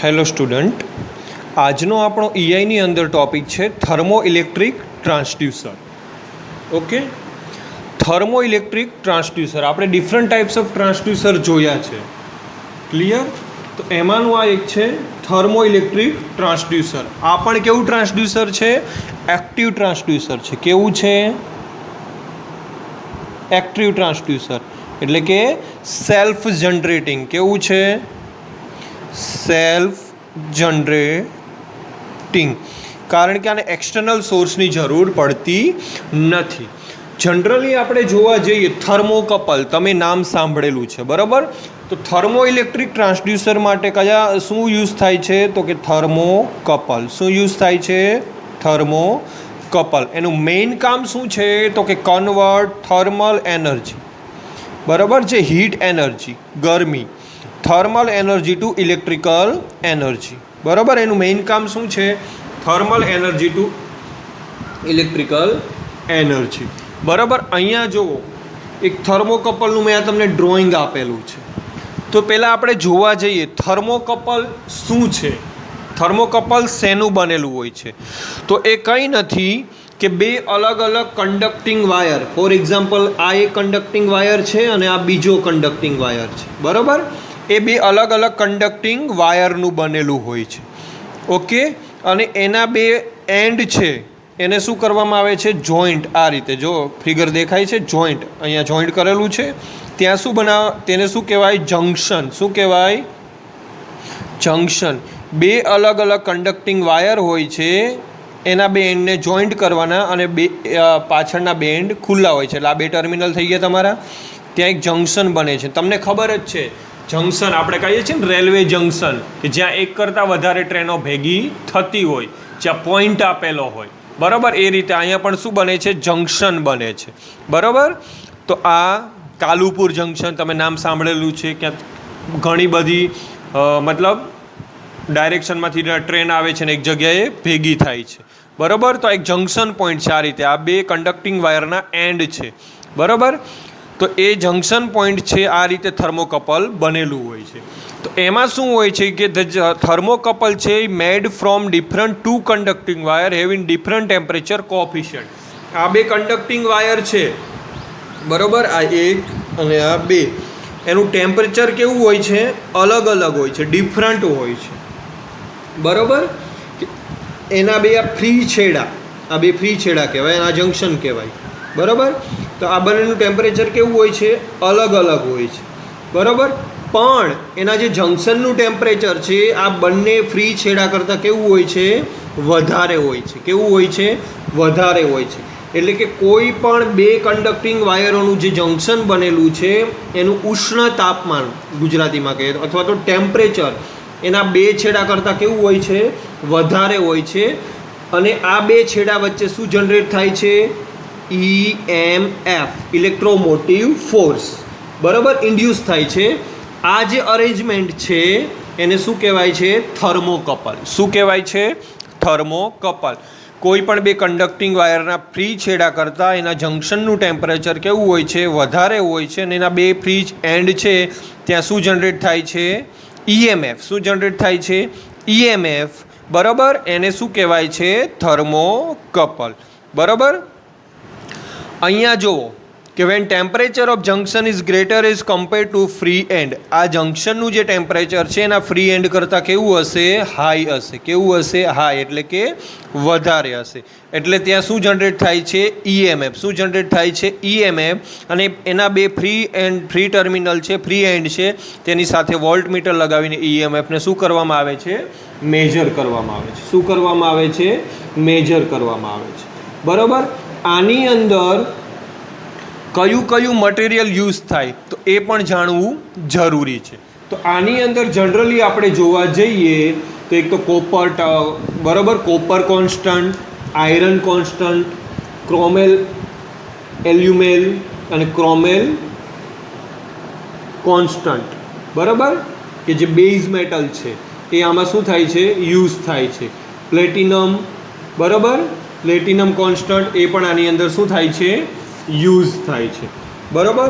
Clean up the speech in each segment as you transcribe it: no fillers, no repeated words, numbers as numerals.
Hello student, આજનો આપણો ઈઆઈની અંદર ટોપિક છે thermo electric transducer. Okay, thermo electric transducer આપણે ડિફરન્ટ ટાઈપ્સ ઓફ ટ્રાન્સડ્યુસર જોયા છે. ક્લિયર? તો એમાંનું આ એક છે થર્મો ઇલેક્ટ્રિક ટ્રાન્સડ્યુસર. આ પણ કેવું ટ્રાન્સડ્યુસર છે? એક્ટિવ ટ્રાન્સડ્યુસર છે. કેવું છે? એક્ટિવ ટ્રાન્સડ્યુસર એટલે કે સેલ્ફ જનરેટિંગ. કેવું છે? Self generating. કારણ કે આને એક્સટર્નલ સોર્સની જરૂર પડતી નથી. જનરલી આપણે જોવા જઈએ થર્મોકપલ, તમે નામ સાંભળેલું છે બરાબર. તો થર્મો ઇલેક્ટ્રિક ટ્રાન્સડ્યુસર માટે શું યુઝ થાય છે? તો કે થર્મોકપલ. શું યુઝ થાય છે? થર્મોકપલ. એનું મેઇન કામ શું છે? તો કે કન્વર્ટ થર્મલ એનર્જી, બરાબર, જે હીટ એનર્જી, ગરમી, thermal energy to electrical energy. બરાબર, એનું મેઇન કામ શું છે? Thermal energy to electrical energy. બરાબર, અહીંયા જુઓ એક થર્મોકપલનું મેં તમને ડ્રોઈંગ આપેલું છે. તો પહેલાં આપણે જોવા જઈએ થર્મોકપલ શું છે. થર્મોકપલ શેનું બનેલું હોય છે? તો એ કંઈ નથી કે બે અલગ અલગ કન્ડક્ટિંગ વાયર, ફોર એક્ઝામ્પલ આ એક કન્ડક્ટિંગ વાયર છે અને આ બીજો કન્ડક્ટિંગ વાયર છે. બરાબર, એ બે અલગ અલગ કન્ડક્ટિંગ વાયરનું બનેલું હોય છે. ઓકે, અને એના બે એન્ડ છે એને શું કરવામાં આવે છે? જોઈન્ટ. આ રીતે જો ફિગર દેખાય છે, જોઈન્ટ, અહીંયા જોઈન્ટ કરેલું છે. ત્યાં શું તેને શું કહેવાય? જંક્શન. શું કહેવાય? જંક્શન. બે અલગ અલગ કન્ડક્ટિંગ વાયર હોય છે, એના બે એન્ડને જોઈન્ટ કરવાના અને બે પાછળના બે એન્ડ ખુલ્લા હોય છે. એટલે આ બે ટર્મિનલ થઈ ગયા તમારા. ત્યાં એક જંક્શન બને છે. તમને ખબર જ છે જંક્શન આપણે કહીએ છીએ ને રેલવે જંક્શન, કે જ્યાં એક કરતાં વધારે ટ્રેનો ભેગી થતી હોય, જ્યાં પોઈન્ટ આપેલો હોય. બરાબર, એ રીતે અહીંયા પણ શું બને છે? જંક્શન બને છે. બરાબર, તો આ કાલુપુર જંક્શન તમે નામ સાંભળેલું છે. ક્યાં ઘણી બધી મતલબ ડાયરેક્શનમાંથી ટ્રેન આવે છે ને એક જગ્યાએ ભેગી થાય છે. બરાબર, તો એક જંક્શન પોઈન્ટ છે. આ રીતે આ બે કન્ડક્ટિંગ વાયરના એન્ડ છે. બરાબર, તો એ જંક્શન પોઈન્ટ છે. આ રીતે થર્મોકપલ બનેલું હોય છે. તો એમાં શું હોય છે કે થર્મોકપલ છે made from different two conducting wire having different temperature coefficient. આ બે કન્ડક્ટિંગ વાયર છે, બરાબર, આ એક અને આ બે, એનું ટેમ્પરેચર કેવું હોય છે? અલગ અલગ હોય છે, ડિફરન્ટ હોય છે. બરાબર, એના બે આ ફ્રી છેડા, આ બે ફ્રી છેડા કહેવાય, આ જંક્શન કહેવાય. બરાબર, તો આ બંનેનું ટેમ્પરેચર કેવું હોય છે? અલગ અલગ હોય છે. બરાબર, પણ એના જે જંક્શનનું ટેમ્પરેચર છે આ બંને ફ્રી છેડા કરતાં કેવું હોય છે? વધારે હોય છે. કેવું હોય છે? વધારે હોય છે. એટલે કે કોઈ પણ બે કન્ડક્ટિંગ વાયરોનું જે જંક્શન બનેલું છે એનું ઉષ્ણ તાપમાન, ગુજરાતીમાં કહીએ તો, અથવા તો ટેમ્પરેચર, એના બે છેડા કરતાં કેવું હોય છે? વધારે હોય છે. અને આ બે છેડા વચ્ચે શું જનરેટ થાય છે? EMF, ઇલેક્ટ્રોમોટિવ ફોર્સ, બરાબર, ઇન્ડ્યુસ થાય છે. આ જે અરેન્જમેન્ટ છે એને શું કહેવાય છે? થર્મોકપલ. શું કહેવાય છે? થર્મોકપલ. કોઈ પણ બે કન્ડક્ટિંગ વાયરના ફ્રી છેડા કરતાં એના જંક્શનનું ટેમ્પરેચર કેવું હોય છે? વધારે હોય છે. અને એના બે ફ્રી એન્ડ છે ત્યાં શું જનરેટ થાય છે? EMF. શું જનરેટ થાય છે? EMF. બરાબર, એને શું કહેવાય છે? થર્મોકપલ. બરાબર, અહીંયા જુઓ કે when temperature of junction is greater is compare to free end. આ જંક્શનનું જે ટેમ્પરેચર છે એના ફ્રી એન્ડ કરતાં કેવું હશે? હાઈ હશે. કેવું હશે? હાઈ, એટલે કે વધારે હશે. એટલે ત્યાં શું જનરેટ થાય છે? EMF. શું જનરેટ થાય છે? EMF. અને એના બે ફ્રી ટર્મિનલ છે, ફ્રી એન્ડ છે, તેની સાથે વોલ્ટમીટર લગાવીને EMFને શું કરવામાં આવે છે? મેજર કરવામાં આવે છે. શું કરવામાં આવે છે? મેજર કરવામાં આવે છે. બરાબર, આની અંદર કયું કયું મટીરિયલ યુઝ થાય તો એ પણ જાણવું જરૂરી છે. તો આની અંદર જનરલી આપણે જોવા જઈએ તો એક તો કોપર, બરાબર, copper constant, iron constant, chromel alumel અને ક્રોમેલ કોન્સ્ટન્ટ. બરાબર, કે જે બેઝ મેટલ છે એ આમાં શું થાય છે? યુઝ થાય છે. પ્લેટિનમ, બરાબર, પ્લેટિનમ કોન્સ્ટન્ટ એ પણ આની અંદર શું થાય છે? યુઝ થાય છે. બરાબર,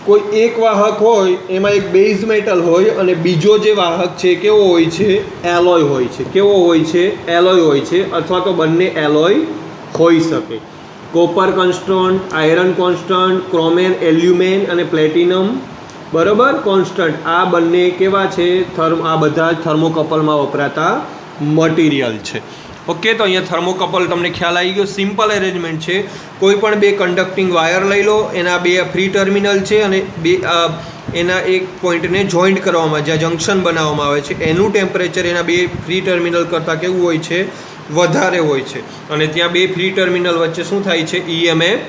કોઈ એક વાહક હોય એમાં એક બેઝ મેટલ હોય અને બીજો જે વાહક છે કેવો હોય છે? એલોય હોય છે. કેવો હોય છે? એલોય હોય છે, અથવા તો બંને એલોય હોઈ શકે. કોપર કોન્સ્ટન્ટ, આયરન કોન્સ્ટન્ટ, ક્રોમેન, એલ્યુમેન અને પ્લેટિનમ બરાબર કોન્સ્ટન્ટ, આ બંને કેવા છે? આ બધા થર્મોકપલમાં વપરાતા મટીરિયલ છે. ઓકે, તો અહીંયા થર્મોકપલ તમને ખ્યાલ આવી ગયો. સિમ્પલ એરેન્જમેન્ટ છે. કોઈ પણ બે કન્ડક્ટિંગ વાયર લઈ લો, એના બે ફ્રી ટર્મિનલ છે અને બે એના એક પોઈન્ટને જોઈન્ટ કરવામાં, જ્યાં જંક્શન બનાવવામાં આવે છે, એનું ટેમ્પરેચર એના બે ફ્રી ટર્મિનલ કરતાં કેવું હોય છે? વધારે હોય છે. અને ત્યાં બે ફ્રી ટર્મિનલ વચ્ચે શું થાય છે? EMF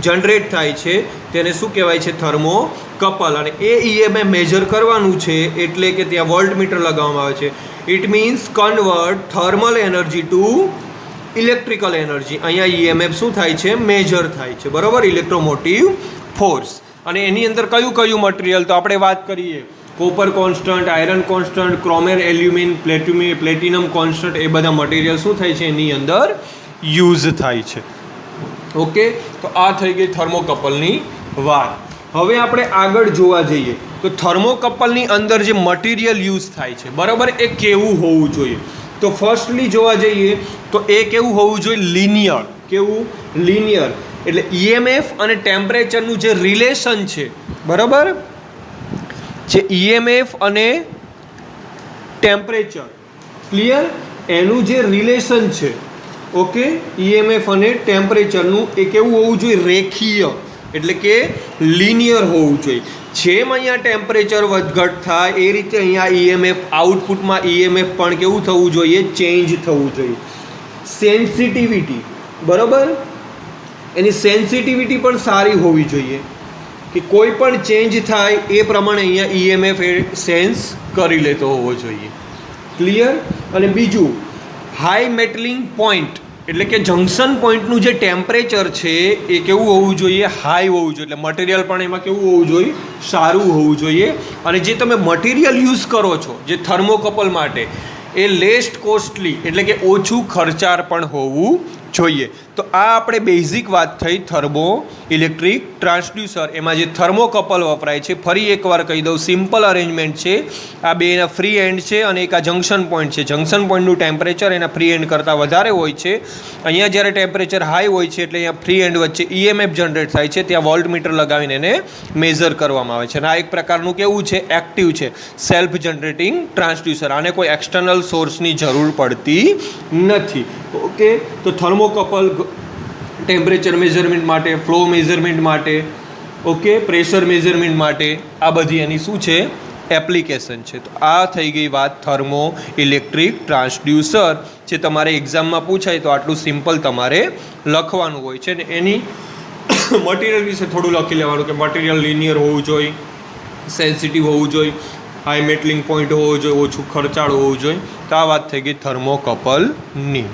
જનરેટ થાય છે. તેને શું કહેવાય છે? થર્મોકપલ. અને એ EMF મેજર કરવાનું છે એટલે કે ત્યાં વોલ્ટમીટર લગાવવામાં આવે છે. It means convert thermal energy to electrical energy. અહીંયા EMF શું થાય છે? મેજર થાય છે. બરાબર, ઇલેક્ટ્રોમોટિવ ફોર્સ. અને એની અંદર કયું કયું મટીરિયલ? તો આપણે વાત કરીએ copper constant, iron constant, chromel, alumel, platinum constant, એ બધા મટીરિયલ શું થાય છે? એની અંદર યુઝ થાય છે. ઓકે, તો આ થઈ ગઈ થર્મોકપલની વાત. હવે આપણે આગળ જોવા જઈએ તો થર્મોકપલની અંદર જે મટીરિયલ યુઝ થાય છે, બરાબર, એ કેવું હોવું જોઈએ? તો ફર્સ્ટલી જોવા જઈએ તો એ કેવું હોવું જોઈએ? લિનિયર. કેવું? લિનિયર. એટલે EMF અને ટેમ્પરેચરનું જે રિલેશન છે, બરાબર, જે EMF અને ટેમ્પરેચર, ક્લિયર, એનું જે રિલેશન છે, ઓકે, EMF અને ટેમ્પરેચરનું, એ કેવું હોવું જોઈએ? રેખીય. એટલે કે લિનિયર હોવું જોઈએ. જેમ અહીંયા ટેમ્પરેચર વધઘટ થાય એ રીતે અહીંયા EMF, આઉટપુટમાં EMF પણ કેવું થવું જોઈએ? ચેન્જ થવું જોઈએ. સેન્સિટિવિટી, બરાબર, એની સેન્સિટિવિટી પણ સારી હોવી જોઈએ કે કોઈ પણ ચેન્જ થાય એ પ્રમાણે અહીંયા EMF એ સેન્સ કરી લેતો હોવો જોઈએ. ક્લિયર? અને બીજું, હાઈ મેટલિંગ પોઈન્ટ, એટલે કે જંક્શન પોઈન્ટનું જે ટેમ્પરેચર છે એ કેવું હોવું જોઈએ? હાઈ હોવું જોઈએ. એટલે મટીરિયલ પણ એમાં કેવું હોવું જોઈએ? સારું હોવું જોઈએ. અને જે તમે મટીરિયલ યુઝ કરો છો જે થર્મોકપલ માટે, એ લેસ્ટ કોસ્ટલી, એટલે કે ઓછું ખર્ચાળ પણ હોવું જોઈએ. તો આ આપણે બેઝિક વાત થઈ થર્મો ઇલેક્ટ્રિક ટ્રાન્સડ્યુસર. એમાં જે થર્મોકપલ વપરાય છે, ફરી એકવાર કહી દઉં, સિમ્પલ અરેન્જમેન્ટ છે. આ બે એના ફ્રી એન્ડ છે અને એક આ જંક્શન પોઈન્ટ છે. જંક્શન પોઈન્ટનું ટેમ્પરેચર એના ફ્રી એન્ડ કરતાં વધારે હોય છે. અહીંયા જ્યારે ટેમ્પરેચર હાઈ હોય છે એટલે અહીંયા ફ્રી એન્ડ વચ્ચે EMF જનરેટ થાય છે. ત્યાં વોલ્ટમીટર લગાવીને એને મેઝર કરવામાં આવે છે. અને આ એક પ્રકારનું કેવું છે? એક્ટિવ છે, સેલ્ફ જનરેટિંગ ટ્રાન્સડ્યુસર. આને કોઈ એક્સટર્નલ સોર્સની જરૂર પડતી નથી. ઓકે, તો થર્મોકપલ ટેમ્પરેચર મેઝરમેન્ટ માટે, ફ્લો મેઝરમેન્ટ માટે, ઓકે, પ્રેશર મેઝરમેન્ટ માટે, આ બધી એની શું છે? એપ્લિકેશન છે. તો આ થઈ ગઈ વાત થર્મો ઇલેક્ટ્રિક ટ્રાન્સડ્યુસર. જે તમારે એક્ઝામમાં પૂછાય તો આટલું સિમ્પલ તમારે લખવાનું હોય છે. ને એની મટીરિયલ વિશે થોડું લખી લેવાનું કે મટીરિયલ લિનિયર હોવું જોઈએ, સેન્સિટિવ હોવું જોઈએ, હાઈ મેટલિંગ પોઈન્ટ હોવો જોઈએ, ઓછું ખર્ચાળ હોવું જોઈએ. તો આ વાત થઈ ગઈ થર્મોકપલની.